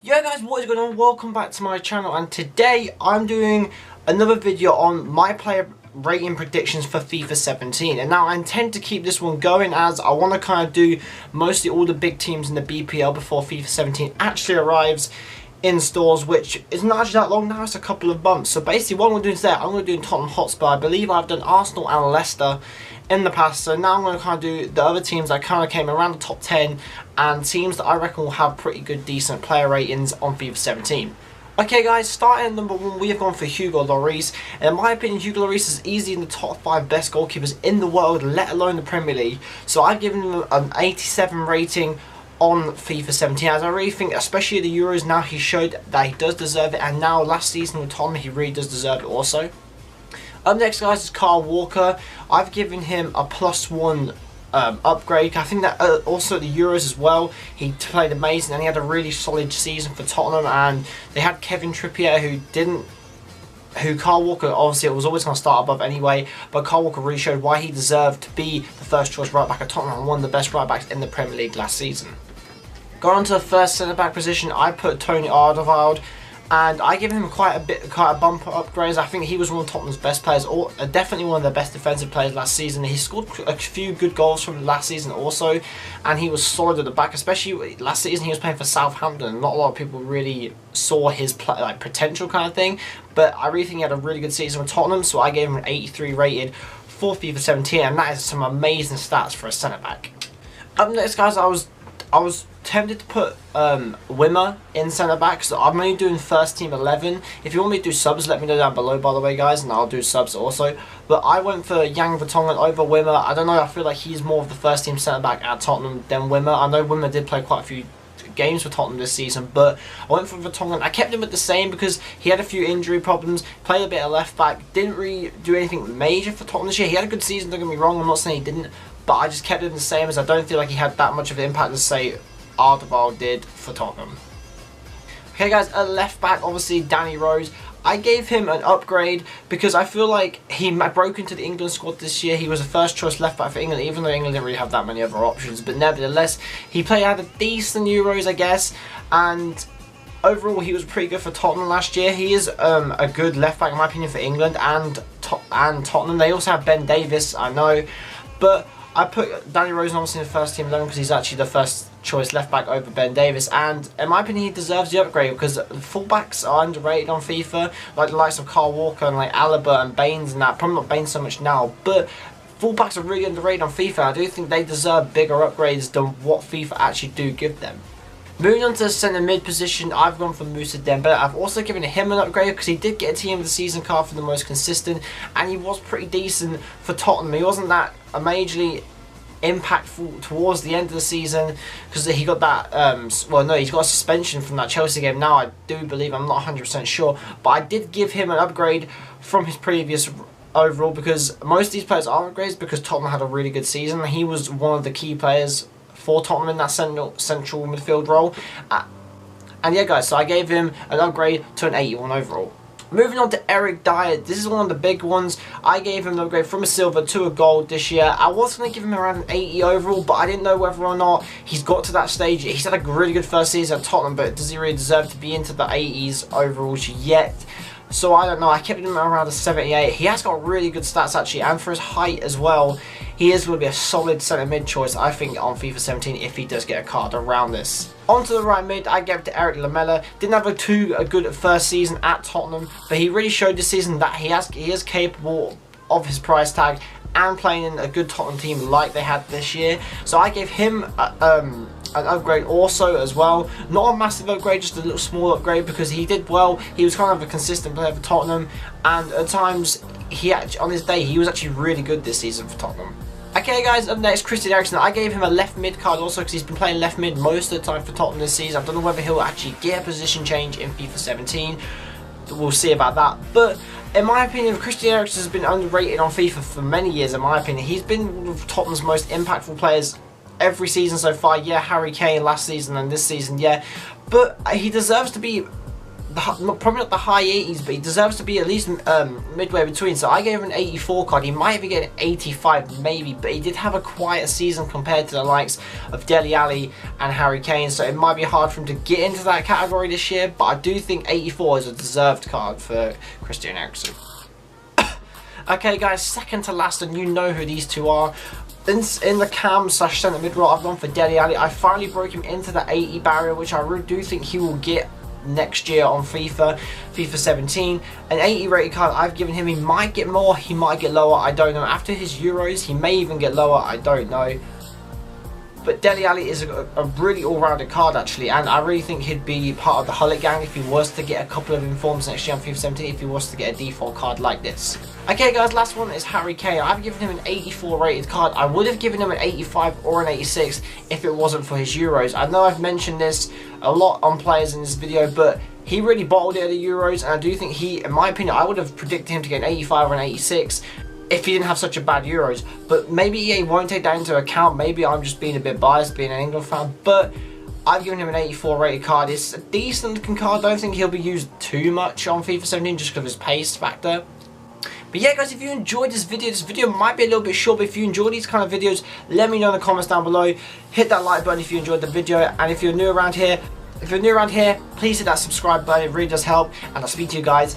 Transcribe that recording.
Yo guys, what is going on? Welcome back to my channel, and today I'm doing another video on my player rating predictions for FIFA 17. And now I intend to keep this one going as I want to kind of do mostly all the big teams in the BPL before FIFA 17 actually arrives in stores, which is not actually that long now, it's a couple of months. So basically what I'm going to do today, I'm going to do Tottenham Hotspur. I believe I've done Arsenal and Leicester in the past, so now I'm going to kind of do the other teams that kind of came around the top 10 and teams that I reckon will have pretty good decent player ratings on FIFA 17. Okay guys, starting at number 1 we have gone for Hugo Lloris, and in my opinion Hugo Lloris is easily in the top 5 best goalkeepers in the world, let alone the Premier League. So I've given him an 87 rating on FIFA 17, as I really think, especially the Euros, now he showed that he does deserve it, and now last season with Tottenham he really does deserve it also. Up next guys is Kyle Walker. I've given him a +1 upgrade. I think that also at the Euros as well he played amazing and he had a really solid season for Tottenham, and they had Kevin Trippier who Kyle Walker obviously it was always going to start above anyway, but Kyle Walker really showed why he deserved to be the first choice right back at Tottenham and one of the best right backs in the Premier League last season. Going on to the first centre back position, I put Tony Alderweireld, and I give him quite a bumper upgrades. I think he was one of Tottenham's best players, or definitely one of their best defensive players last season. He scored a few good goals from last season also, and he was solid at the back, especially last season he was playing for Southampton. Not a lot of people really saw his potential kind of thing, but I really think he had a really good season with Tottenham, so I gave him an 83 rated for FIFA 17, and that is some amazing stats for a centre back. Up next guys, I was tempted to put Wimmer in centre back, so I'm only doing first team 11. If you want me to do subs, let me know down below by the way guys, and I'll do subs also. But I went for Yang Vertonghen over Wimmer. I don't know, I feel like he's more of the first team centre back at Tottenham than Wimmer. I know Wimmer did play quite a few games for Tottenham this season, but I went for Vertonghen. I kept him at the same because he had a few injury problems, played a bit of left back, didn't really do anything major for Tottenham this year. He had a good season, don't get me wrong, I'm not saying he didn't, but I just kept him the same as I don't feel like he had that much of an impact as say Alderweireld did for Tottenham. Okay guys, at left back, obviously Danny Rose. I gave him an upgrade because I feel like he broke into the England squad this year. He was a first choice left back for England, even though England didn't really have that many other options, but nevertheless he had a decent Euros I guess, and overall he was pretty good for Tottenham last year. He is a good left back in my opinion for England and Tottenham. They also have Ben Davies, I know, but I put Danny Rose obviously in the first team 11 because he's actually the first choice left back over Ben Davies, and in my opinion he deserves the upgrade because fullbacks are underrated on FIFA, like the likes of Kyle Walker and like Alaba and Baines and that. Probably not Baines so much now, but fullbacks are really underrated on FIFA. I do think they deserve bigger upgrades than what FIFA actually do give them. Moving on to the centre mid position, I've gone for Moussa Dembele. I've also given him an upgrade because he did get a team of the season card for the most consistent, and he was pretty decent for Tottenham. He wasn't that majorly impactful towards the end of the season because he got that well no, he's got a suspension from that Chelsea game now, I do believe, I'm not 100% sure, but I did give him an upgrade from his previous overall because most of these players are upgrades because Tottenham had a really good season. He was one of the key players for Tottenham in that central midfield role, and yeah guys, so I gave him an upgrade to an 81 overall. Moving on to Eric Dyer, this is one of the big ones. I gave him an upgrade from a silver to a gold this year. I was going to give him around an 80 overall, but I didn't know whether or not he's got to that stage. He's had a really good first season at Tottenham, but does he really deserve to be into the 80s overalls yet? So I don't know, I kept him around a 78. He has got really good stats actually, and for his height as well, he is going to be a solid centre mid choice I think on FIFA 17 if he does get a card around this. On to the right mid, I gave it to Eric Lamela. Didn't have a good first season at Tottenham, but he really showed this season that he is capable of his price tag and playing in a good Tottenham team like they had this year. So I gave him an upgrade also as well. Not a massive upgrade, just a little small upgrade because he did well. He was kind of a consistent player for Tottenham, and at times on his day he was actually really good this season for Tottenham. Okay guys, up next, Christian Eriksen. I gave him a left mid card also because he's been playing left mid most of the time for Tottenham this season. I don't know whether he'll actually get a position change in FIFA 17. We'll see about that. But in my opinion, Christian Eriksen has been underrated on FIFA for many years in my opinion. He's been one of Tottenham's most impactful players every season so far. Yeah, Harry Kane last season and this season, yeah. But he deserves to be probably not the high 80s, but he deserves to be at least midway between. So I gave him an 84 card. He might even get an 85 maybe, but he did have a quieter season compared to the likes of Dele Alli and Harry Kane, so it might be hard for him to get into that category this year, but I do think 84 is a deserved card for Christian Eriksen. Okay guys, second to last, and you know who these two are. In the cam / centre mid role, I've gone for Dele Alli. I finally broke him into the 80 barrier, which I really do think he will get next year on FIFA 17. An 80 rated card I've given him. He might get more, he might get lower, I don't know. After his Euros, he may even get lower, I don't know. But Dele Alli is a really all-rounded card actually, and I really think he'd be part of the Hullet gang if he was to get a couple of informs next year on FIFA 17, if he was to get a default card like this. Okay guys, last one is Harry Kane. I've given him an 84 rated card. I would have given him an 85 or an 86 if it wasn't for his Euros. I know I've mentioned this a lot on players in this video, but he really bottled it at the Euros, and I do think he, in my opinion, I would have predicted him to get an 85 or an 86 if he didn't have such a bad Euros. But maybe EA won't take that into account. Maybe I'm just being a bit biased being an England fan, but I've given him an 84 rated card. It's a decent looking card. I don't think he'll be used too much on FIFA 17 just because of his pace factor. But yeah guys, if you enjoyed this video might be a little bit short, but if you enjoy these kind of videos, let me know in the comments down below. Hit that like button if you enjoyed the video, and if you're new around here, please hit that subscribe button. It really does help, and I'll speak to you guys